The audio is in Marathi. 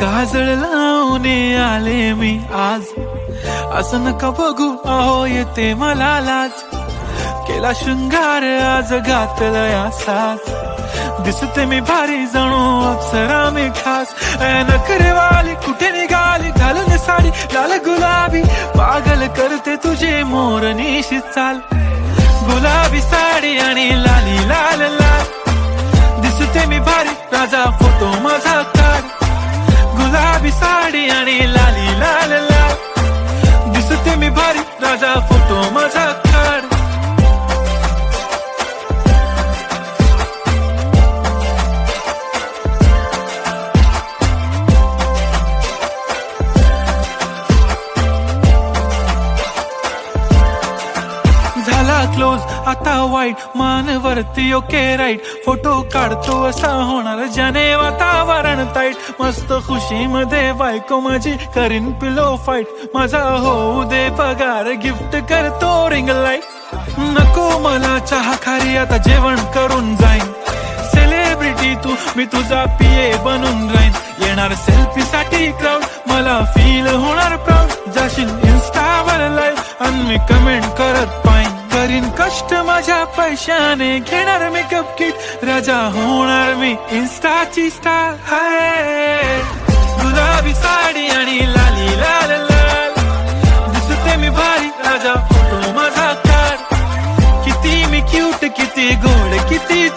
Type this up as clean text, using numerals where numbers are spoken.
काजळ लावून आले मी आज, असं नका बघू अहो येते मला लाज. केला शृंगार आज घातला साज, दिसते मी भारी जणू अप्सरा मी खास. नखरेवाली कुठे निघाली घालून साडी लाल गुलाबी, पागल करते तुझे मोरनीशी चाल. गुलाबी साडी आणि लाली लाल लाल, दिसते मी भारी राजा फोटो माझा काढ. गुलाबी साडी आणि लाली लाल लाल, दिसते मी भारी राजा फोटो माझा काढ. झाला क्लोज आता वाईट, मानवरती ओके राईट. फोटो काढतो असा होणार ज्याने वातावरण ताईट. मस्त खुशी मध्ये बायको माझी करीन पिलो फाईट. माझा होऊ दे पगार गिफ्ट करतो रिंग लाईट. नको मला चहा खारी आता जेवण करून जाईन. सेलिब्रिटी तू मी तुझा पिये बनून राहीन. येणार सेल्फी साठी क्राऊड मला फील होणार प्राऊड. जाशील इन्स्टावर लाईव्ह आणि मी कमेंट करत पाईन. करीन कष्ट माझ्या पैशाने घेणार मेकअप किट. राजा होणार मी इन्स्टाची स्टार. हाय गुलाबी साडी आणि लाली लाल लाल, दिसते मी भारी राजा फोटो माझा काढ. किती मी क्यूट किती गोड किती